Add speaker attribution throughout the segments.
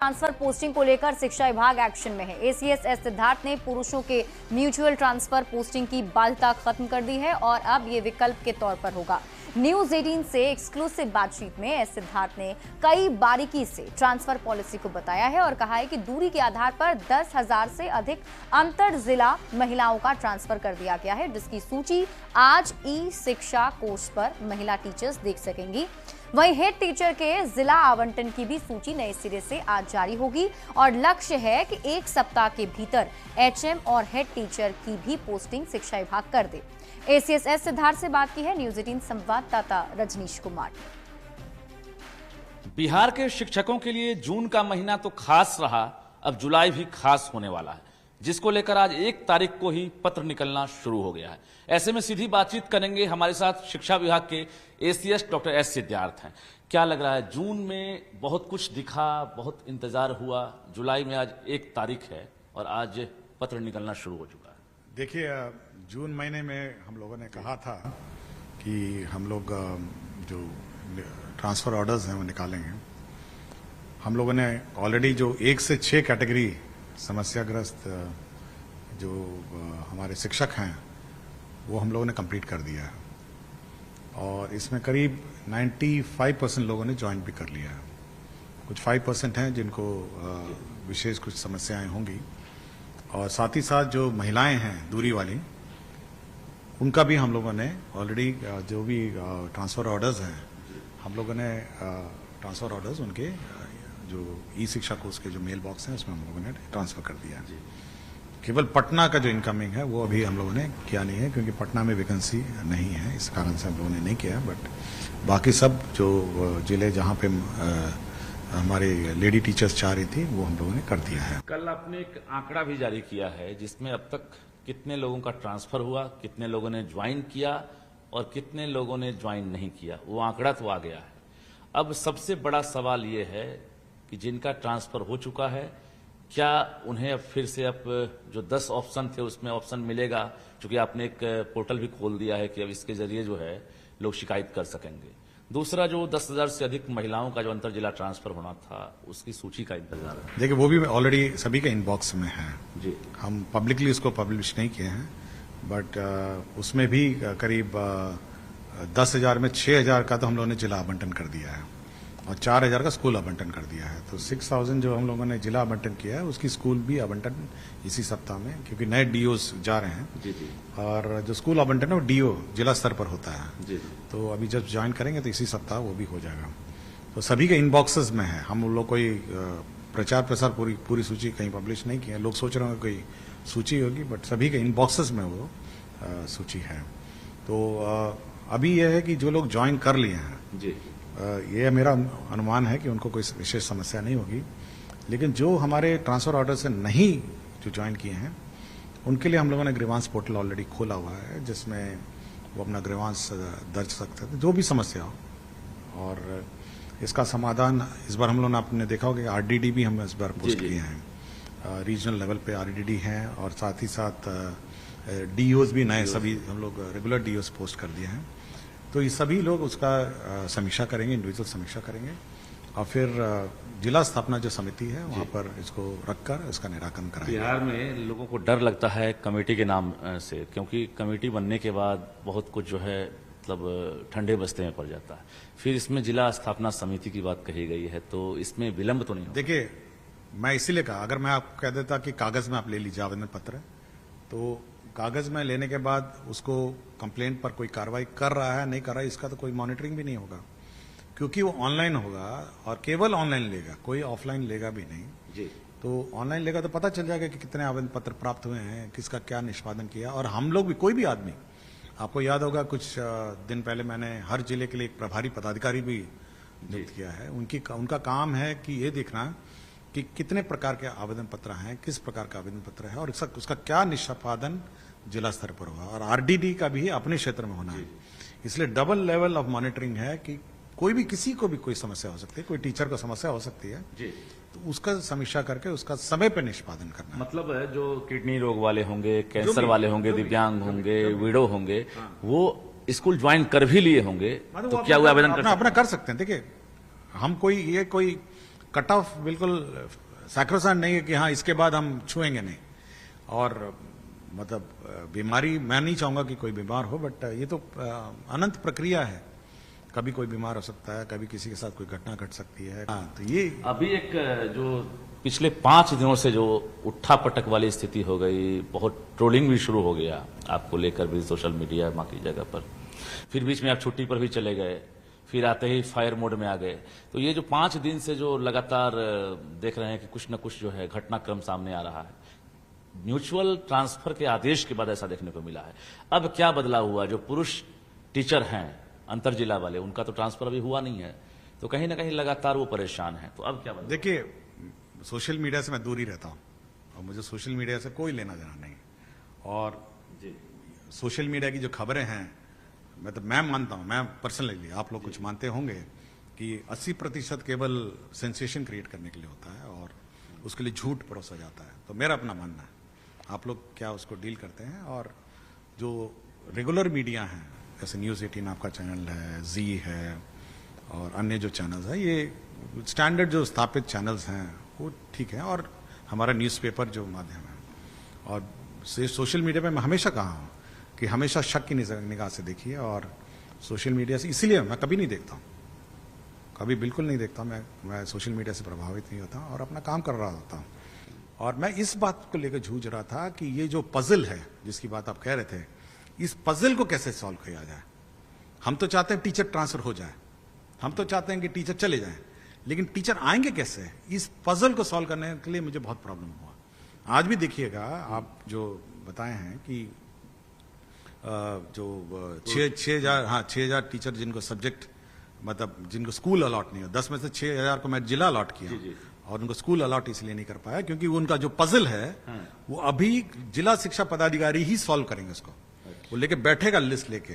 Speaker 1: Transfer posting को लेकर शिक्षा विभाग एक्शन में है। एसीएस एस सिद्धार्थ ने पुरुषों के म्यूचुअल ट्रांसफर पोस्टिंग की बाध्यता खत्म कर दी है और अब ये विकल्प के तौर पर होगा। न्यूज 18 से एक्सक्लूसिव बातचीत में एस सिद्धार्थ ने कई बारीकी से ट्रांसफर पॉलिसी को बताया है और कहा है कि दूरी के आधार पर 10,000 से अधिक अंतर जिला महिलाओं का ट्रांसफर कर दिया गया है, जिसकी सूची आज ई शिक्षा कोर्स पर महिला टीचर्स देख सकेंगी। वहीं हेड टीचर के जिला आवंटन की भी सूची नए सिरे से आज जारी होगी और लक्ष्य है कि एक सप्ताह के भीतर एचएम और हेड टीचर की भी पोस्टिंग शिक्षा विभाग कर दे। एसीएस एस सिद्धार्थ से बात की है न्यूज 18 संवाददाता रजनीश कुमार।
Speaker 2: बिहार के शिक्षकों के लिए जून का महीना तो खास रहा, अब जुलाई भी खास होने वाला है, जिसको लेकर आज 1 तारीख को ही पत्र निकलना शुरू हो गया है। ऐसे में सीधी बातचीत करेंगे, हमारे साथ शिक्षा विभाग के एसीएस डॉक्टर एस सिद्धार्थ हैं। क्या लग रहा है, जून में बहुत कुछ दिखा, बहुत इंतजार हुआ, जुलाई में आज 1 तारीख है और आज पत्र निकलना शुरू हो चुका है।
Speaker 3: देखिए, जून महीने में हम लोगों ने कहा था कि हम लोग जो ट्रांसफर ऑर्डर्स हैं वो निकालेंगे। हम लोगों ने ऑलरेडी जो 1 से 6 कैटेगरी समस्याग्रस्त जो हमारे शिक्षक हैं वो हम लोगों ने कंप्लीट कर दिया है और इसमें करीब 95% लोगों ने ज्वाइन भी कर लिया है। कुछ 5% हैं जिनको विशेष कुछ समस्याएं होंगी और साथ ही साथ जो महिलाएं हैं दूरी वाली, उनका भी हम लोगों ने ऑलरेडी जो भी ट्रांसफर ऑर्डर्स हैं, हम लोगों ने ट्रांसफर ऑर्डर्स उनके जो ई शिक्षा कोर्स के जो मेल बॉक्स हैं उसमें हम लोगों ने ट्रांसफर कर दिया है। केवल पटना का जो इनकमिंग है वो अभी हम लोगों ने किया नहीं है क्योंकि पटना में वैकेंसी नहीं है, इस कारण से हम लोगों ने नहीं किया। बट बाकी सब जो जिले जहाँ पे हमारे लेडी टीचर्स चाह रही थी वो हम लोगों ने कर दिया है।
Speaker 2: कल आपने एक आंकड़ा भी जारी किया है जिसमें अब तक कितने लोगों का ट्रांसफर हुआ, कितने लोगों ने ज्वाइन किया और कितने लोगों ने ज्वाइन नहीं किया, वो आंकड़ा तो आ गया है। अब सबसे बड़ा सवाल ये है कि जिनका ट्रांसफर हो चुका है, क्या उन्हें अब फिर से अब जो 10 ऑप्शन थे उसमें ऑप्शन मिलेगा? क्योंकि आपने एक पोर्टल भी खोल दिया है कि अब इसके जरिए जो है लोग शिकायत कर सकेंगे। दूसरा, जो 10,000 से अधिक महिलाओं का जो अंतर जिला ट्रांसफर होना था उसकी सूची का इंतजार है।
Speaker 3: देखिए, वो भी ऑलरेडी सभी के इनबॉक्स में है
Speaker 2: जी। हम
Speaker 3: पब्लिकली उसको पब्लिश नहीं किए हैं, बट उसमें भी करीब 10,000 में 6,000 का तो हम लोगों ने जिला आवंटन कर दिया है और 4,000 का स्कूल आवंटन कर दिया है। तो 6,000 जो हम लोगों ने जिला आवंटन किया है उसकी स्कूल भी आवंटन इसी सप्ताह में, क्योंकि नए डीओस जा रहे हैं।
Speaker 2: जी जी।
Speaker 3: और जो स्कूल आवंटन है वो डीओ जिला स्तर पर होता है।
Speaker 2: जी जी।
Speaker 3: तो अभी जब ज्वाइन करेंगे तो इसी सप्ताह वो भी हो जाएगा। तो सभी के इनबॉक्सेस में है। हम लोग कोई प्रचार प्रसार पूरी सूची कहीं पब्लिश नहीं किया। लोग सोच रहे होंगे कोई सूची होगी, बट सभी के इनबॉक्सेस में वो सूची है। तो अभी यह है कि जो लोग ज्वाइन कर लिए हैं
Speaker 2: जी,
Speaker 3: ये मेरा अनुमान है कि उनको कोई विशेष समस्या नहीं होगी। लेकिन जो हमारे ट्रांसफर ऑर्डर से नहीं जो ज्वाइन किए हैं उनके लिए हम लोगों ने ग्रीवांस पोर्टल ऑलरेडी खोला हुआ है, जिसमें वो अपना ग्रीवांस दर्ज सकते थे, जो भी समस्या हो। और इसका समाधान इस बार हम लोगों ने आपने देखा होगा कि आरडीडी भी हम इस बार पोस्ट किए हैं। रीजनल लेवल पे आरडीडी हैं और साथ ही साथ डीओज भी नए सभी हम लोग रेगुलर डीओज पोस्ट कर दिए हैं। तो ये सभी लोग उसका समीक्षा करेंगे, इंडिविजुअल समीक्षा करेंगे और फिर जिला स्थापना जो समिति है वहां पर इसको रखकर इसका निराकरण कराएंगे।
Speaker 2: बिहार में लोगों को डर लगता है कमेटी के नाम से, क्योंकि कमेटी बनने के बाद बहुत कुछ जो है मतलब ठंडे बस्ते में पड़ जाता है। फिर इसमें जिला स्थापना समिति की बात कही गई है, तो इसमें विलंब तो नहीं होगा?
Speaker 3: देखिए, मैं इसीलिए कहा, अगर मैं आपको कह देता कि कागज में आप ले लीजिए आवेदन पत्र, तो कागज में लेने के बाद उसको कंप्लेंट पर कोई कार्रवाई कर रहा है नहीं कर रहा है इसका तो कोई मॉनिटरिंग भी नहीं होगा, क्योंकि वो ऑनलाइन होगा और केवल ऑनलाइन लेगा, कोई ऑफलाइन लेगा भी नहीं
Speaker 2: जी।
Speaker 3: तो ऑनलाइन लेगा तो पता चल जाएगा कि कितने आवेदन पत्र प्राप्त हुए हैं, किसका क्या निष्पादन किया। और हम लोग भी, कोई भी आदमी, आपको याद होगा कुछ दिन पहले मैंने हर जिले के लिए एक प्रभारी पदाधिकारी भी नियुक्त किया है। उनका काम है कि ये देखना कि कितने प्रकार के आवेदन पत्र हैं, किस प्रकार का आवेदन पत्र है और उसका क्या निष्पादन जिला स्तर पर हुआ। और आरडीडी का भी अपने क्षेत्र में होना है, इसलिए डबल लेवल ऑफ मॉनिटरिंग है कि कोई भी, किसी को भी कोई समस्या हो सकती है, कोई टीचर को समस्या हो सकती है
Speaker 2: जी,
Speaker 3: तो उसका समीक्षा करके उसका समय पर निष्पादन करना।
Speaker 2: मतलब है जो किडनी रोग वाले होंगे, कैंसर वाले होंगे, दिव्यांग होंगे, विडो होंगे, वो स्कूल ज्वाइन कर भी लिए होंगे तो क्या वो आवेदन
Speaker 3: अपना कर सकते हैं। देखिए, हम कोई कट ऑफ बिल्कुल सैक्रोसांट नहीं है कि हाँ इसके बाद हम छुएंगे नहीं। और मतलब बीमारी, मैं नहीं चाहूंगा कि कोई बीमार हो, बट ये तो अनंत प्रक्रिया है। कभी कोई बीमार हो सकता है, कभी किसी के साथ कोई घटना घट सकती है। हाँ, तो ये
Speaker 2: अभी एक जो पिछले 5 दिनों से जो उठा पटक वाली स्थिति हो गई, बहुत ट्रोलिंग भी शुरू हो गया आपको लेकर भी सोशल मीडिया माँ की जगह पर, फिर बीच में आप छुट्टी पर भी चले गए, फिर आते ही फायर मोड में आ गए। तो ये जो 5 दिन से जो लगातार देख रहे हैं कि कुछ न कुछ जो है घटनाक्रम सामने आ रहा है, म्यूचुअल ट्रांसफर के आदेश के बाद ऐसा देखने को मिला है। अब क्या बदलाव हुआ? जो पुरुष टीचर हैं अंतर जिला वाले, उनका तो ट्रांसफर अभी हुआ नहीं है, तो कहीं ना कहीं लगातार वो परेशान है। तो अब क्या बदलाव?
Speaker 3: देखिए, सोशल मीडिया से मैं दूर ही रहता हूं और मुझे सोशल मीडिया से कोई लेना देना नहीं। और सोशल मीडिया की जो खबरें हैं, मतलब मैं मानता हूं, मैं पर्सनली, आप लोग कुछ मानते होंगे कि 80% केवल सेंसेशन क्रिएट करने के लिए होता है और उसके लिए झूठ परोसा जाता है। तो मेरा अपना मानना है, आप लोग क्या उसको डील करते हैं। और जो रेगुलर मीडिया है, जैसे न्यूज़ 18 आपका चैनल है, जी है और अन्य जो चैनल्स हैं, ये स्टैंडर्ड जो स्थापित चैनल्स हैं वो ठीक है। और हमारा न्यूज़पेपर जो माध्यम है, और सोशल मीडिया पे मैं हमेशा कहा हूँ कि हमेशा शक की निगाह से देखिए। और सोशल मीडिया से इसीलिए मैं कभी नहीं देखता हूँ, कभी बिल्कुल नहीं देखता। मैं सोशल मीडिया से प्रभावित नहीं होता और अपना काम कर रहा होता हूँ। और मैं इस बात को लेकर जूझ रहा था कि ये जो पजल है जिसकी बात आप कह रहे थे, इस पजल को कैसे सॉल्व किया जाए। हम तो चाहते हैं टीचर ट्रांसफर हो जाए, हम तो चाहते हैं कि टीचर चले जाएं, लेकिन टीचर आएंगे कैसे? इस पजल को सॉल्व करने के लिए मुझे बहुत प्रॉब्लम हुआ। आज भी देखिएगा, आप जो बताए हैं कि जो 6,000 टीचर जिनको सब्जेक्ट, मतलब जिनको स्कूल अलॉट नहीं हो, 10 में से 6,000 को मैं जिला अलॉट किया और उनको स्कूल अलॉट इसलिए नहीं कर पाया क्योंकि उनका जो पजल है वो अभी जिला शिक्षा पदाधिकारी ही सॉल्व करेंगे उसको। वो लेके बैठेगा लिस्ट लेके।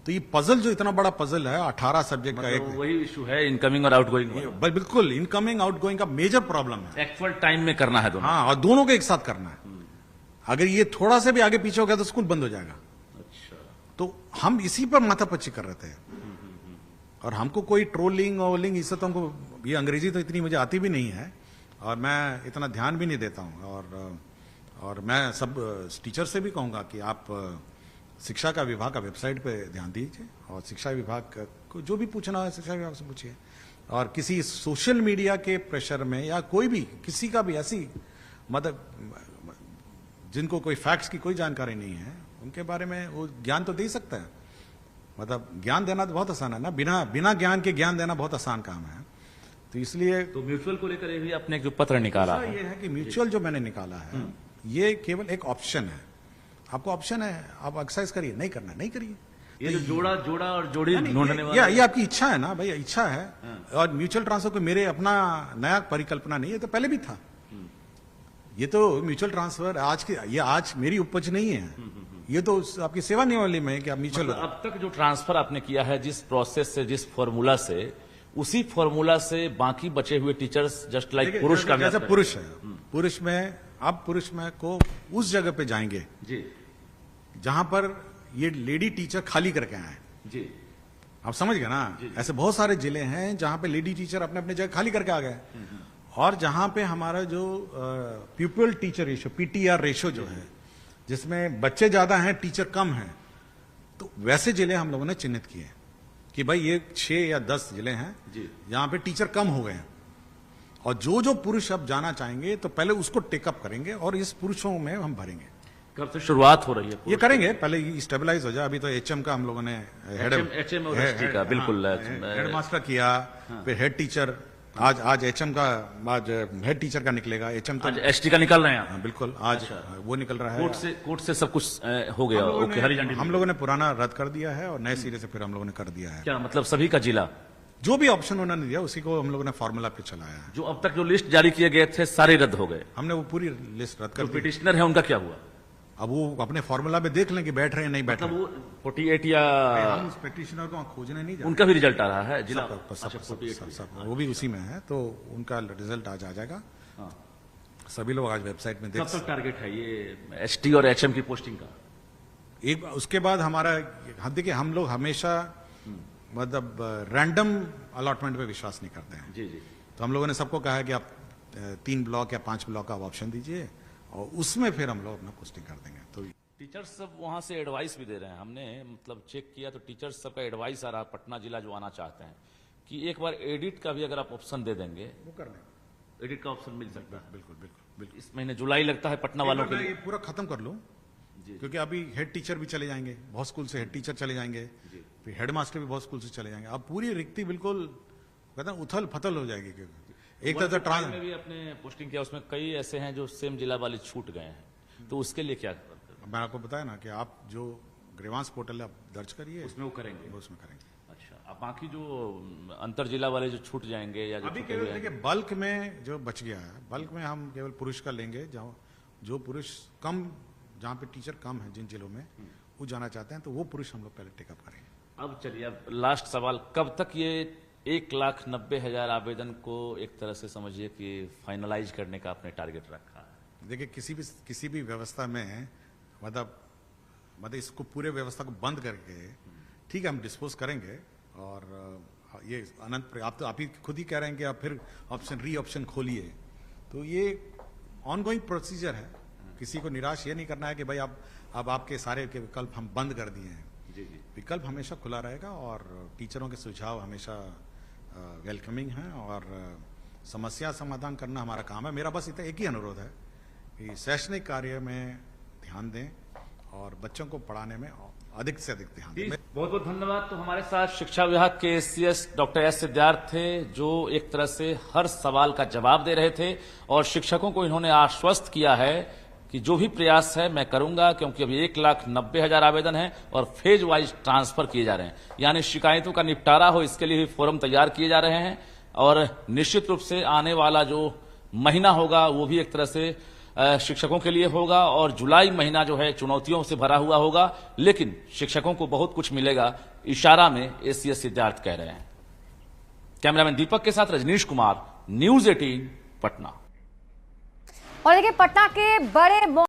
Speaker 3: तो ये पजल जो इतना बड़ा पजल है, 18 सब्जेक्ट का, एक
Speaker 2: वही इशू है इनकमिंग और आउटगोइंग।
Speaker 3: बिल्कुल इनकमिंग आउटगोइंग का मेजर प्रॉब्लम है।
Speaker 2: एक्चुअल टाइम में करना है दोनों।
Speaker 3: हाँ, और दोनों को एक साथ करना है। अगर ये थोड़ा सा भी आगे पीछे हो गया तो स्कूल बंद हो जाएगा।
Speaker 2: अच्छा,
Speaker 3: तो हम इसी पर माथापच्ची कर रहे थे। और हमको कोई ट्रोलिंग वोलिंग, इससे तो हमको, ये अंग्रेजी तो इतनी मुझे आती भी नहीं है और मैं इतना ध्यान भी नहीं देता हूँ। और मैं सब टीचर से भी कहूंगा कि आप शिक्षा का विभाग का वेबसाइट पे ध्यान दीजिए और शिक्षा विभाग को जो भी पूछना है शिक्षा विभाग से पूछिए। और किसी सोशल मीडिया के प्रेशर में या कोई भी किसी का भी ऐसी, मतलब जिनको कोई फैक्ट्स की कोई जानकारी नहीं है, उनके बारे में वो ज्ञान तो दे ही सकता है। मतलब ज्ञान देना तो बहुत आसान है ना, बिना ज्ञान के ज्ञान देना बहुत आसान काम है। तो इसलिए
Speaker 2: तो म्यूचुअल को लेकर ये भी आपने एक जो पत्र निकाला है,
Speaker 3: ये है कि म्यूचुअल जो मैंने निकाला है ये केवल एक ऑप्शन है। आपको ऑप्शन है, आप एक्सरसाइज करिए, नहीं करना नहीं करिए।
Speaker 2: ये जो जोड़ा और जोड़ी ढूंढने वाला,
Speaker 3: ये आपकी इच्छा है ना भाई, इच्छा है। और म्यूचुअल ट्रांसफर को मेरे अपना नया परिकल्पना नहीं है, तो पहले भी था। ये तो म्यूचुअल ट्रांसफर आज मेरी उपज नहीं है, ये तो आपकी सेवा निवाली में है कि आप म्यूचुअल।
Speaker 2: मतलब अब तक जो ट्रांसफर आपने किया है जिस प्रोसेस से, जिस फॉर्मूला से, उसी फॉर्मूला से बाकी बचे हुए टीचर्स जस्ट लाइक पुरुष का,
Speaker 3: जैसे पुरुष है, पुरुष में अब पुरुष में को उस जगह पे जाएंगे
Speaker 2: जी
Speaker 3: जहां पर ये लेडी टीचर खाली करके आए
Speaker 2: जी।
Speaker 3: आप समझ गए ना? ऐसे बहुत सारे जिले हैं जहां पे लेडी टीचर अपने अपने जगह खाली करके आ गए, और जहां पे हमारा जो pupil teacher ratio, PTR ratio जो है, जिसमें बच्चे ज्यादा हैं टीचर कम हैं, तो वैसे जिले हम लोगों ने चिन्हित किए कि भाई ये 6 या 10 जिले हैं जहां पे टीचर कम हो गए हैं। और जो पुरुष अब जाना चाहेंगे तो पहले उसको टेकअप करेंगे और इस पुरुषों में हम भरेंगे।
Speaker 2: कब से शुरुआत हो रही है?
Speaker 3: ये करेंगे, पहले ये स्टेबलाइज हो जाए। अभी तो एचएम का हम लोगों ने
Speaker 2: एचएम और एसटी का बिल्कुल
Speaker 3: हेड मास्टर किया, फिर हेड टीचर, आज एचएम का, आज हेड टीचर का निकलेगा, एचएम तो
Speaker 2: एसटी का निकल रहे हैं।
Speaker 3: बिल्कुल, आज वो निकल रहा है।
Speaker 2: कोर्ट से सब कुछ हो गया, ओके, हरी झंडी।
Speaker 3: हम लोगों ने पुराना रद्द कर दिया है और नए सिरे से फिर हम लोगों ने कर दिया है।
Speaker 2: क्या मतलब सभी का जिला,
Speaker 3: जो भी ऑप्शन उन्होंने दिया उसी को हम लोगों ने फॉर्मूला पे चलाया है।
Speaker 2: जो अब तक जो लिस्ट जारी किए गए थे सारे रद्द हो गए,
Speaker 3: हमने वो पूरी लिस्ट रद्द कर दी।
Speaker 2: पिटिशनर है उनका क्या हुआ?
Speaker 3: अब वो अपने फॉर्मूला में देख लें कि बैठ रहे हैं नहीं बैठ रहे।
Speaker 2: वो 48 या
Speaker 3: हम उस पिटिशनर को खोजने नहीं जा रहे।
Speaker 2: उनका भी रिजल्ट आ रहा है जिला,
Speaker 3: सब वो भी उसी में है, तो उनका रिजल्ट आज आ जाएगा। सभी लोग आज वेबसाइट में देख।
Speaker 2: कब तक टारगेट है ये एसटी और एचएम की पोस्टिंग का?
Speaker 3: एक उसके बाद हमारा, देखिए हम लोग हमेशा मतलब रैंडम अलॉटमेंट पे विश्वास नहीं करते हैं।
Speaker 2: जी जी।
Speaker 3: तो हम लोगों ने सबको कहा है कि आप 3 ब्लॉक या 5 ब्लॉक का ऑप्शन दीजिए और उसमें फिर हम लोग अपना पोस्टिंग कर देंगे। तो
Speaker 2: टीचर्स सब वहां से एडवाइस भी दे रहे हैं। हमने मतलब चेक किया तो टीचर्स सबका एडवाइस आ रहा है, पटना जिला जो आना चाहते हैं, कि एक बार एडिट का भी अगर आप ऑप्शन दे देंगे,
Speaker 3: वो कर देंगे,
Speaker 2: एडिट का ऑप्शन मिल सकता है।
Speaker 3: बिल्कुल बिल्कुल बिल्कुल।
Speaker 2: इस महीने जुलाई लगता है पटना वालों के
Speaker 3: मैं
Speaker 2: लिए।
Speaker 3: ये पूरा खत्म कर लूं, क्योंकि अभी हेड टीचर भी चले जाएंगे, बहुत स्कूल से हेड टीचर चले जाएंगे, फिर हेड मास्टर भी बहुत स्कूल से चले जाएंगे। अब पूरी रिक्ति बिल्कुल कहते हैं उथल फथल हो जाएगी। एक तरह से
Speaker 2: में भी अपने पोस्टिंग किया, उसमें कई ऐसे हैं जो सेम जिला वाले छूट गए हैं, तो उसके लिए क्या
Speaker 3: मैंने आपको बताया ना कि आप जो ग्रीवांस पोर्टल है आप दर्ज करिए,
Speaker 2: उसमें वो करेंगे,
Speaker 3: उसमें करेंगे।
Speaker 2: अच्छा, अब बाकी जो अंतर जिला वाले जो छूट जाएंगे या जो
Speaker 3: अभी
Speaker 2: छूटे
Speaker 3: केवल
Speaker 2: हुए हैं,
Speaker 3: देखिए बल्क में जो बच गया है, बल्क में हम केवल पुरुष का लेंगे, जहाँ जो पुरुष कम, जहाँ पे टीचर कम है जिन जिलों में वो जाना चाहते हैं, तो वो पुरुष हम लोग पहले टेकअप करेंगे।
Speaker 2: अब चलिए, अब लास्ट सवाल, कब तक ये 1,90,000 आवेदन को एक तरह से समझिए कि फाइनलाइज करने का आपने टारगेट रखा है?
Speaker 3: देखिए किसी भी व्यवस्था में मतलब इसको पूरे व्यवस्था को बंद करके ठीक है हम डिस्पोज करेंगे, और ये अनंत आप ही खुद ही कह रहे हैं कि आप फिर ऑप्शन खोलिए, तो ये ऑनगोइंग प्रोसीजर है। किसी को निराश ये नहीं करना है कि भाई अब आपके सारे के विकल्प हम बंद कर दिए हैं। विकल्प हमेशा खुला रहेगा, और टीचरों के सुझाव हमेशा वेलकमिंग हैं, और समस्या समाधान करना हमारा काम है। मेरा बस इतना एक ही अनुरोध है कि शैक्षणिक कार्य में ध्यान दें और बच्चों को पढ़ाने में अधिक से अधिक ध्यान दें।
Speaker 2: बहुत बहुत धन्यवाद। तो हमारे साथ शिक्षा विभाग के एसीएस डॉक्टर एस सिद्धार्थ थे, जो एक तरह से हर सवाल का जवाब दे रहे थे, और शिक्षकों को इन्होंने आश्वस्त किया है कि जो भी प्रयास है मैं करूंगा, क्योंकि अभी 1,90,000 आवेदन है और फेज वाइज ट्रांसफर किए जा रहे हैं, यानी शिकायतों का निपटारा हो, इसके लिए भी फोरम तैयार किए जा रहे हैं। और निश्चित रूप से आने वाला जो महीना होगा वो भी एक तरह से शिक्षकों के लिए होगा, और जुलाई महीना जो है चुनौतियों से भरा हुआ होगा, लेकिन शिक्षकों को बहुत कुछ मिलेगा, इशारा में एसीएस सिद्धार्थ कह रहे हैं। कैमरामैन दीपक के साथ रजनीश कुमार, न्यूज़ 18 पटना।
Speaker 1: और देखिए, पटना के बड़े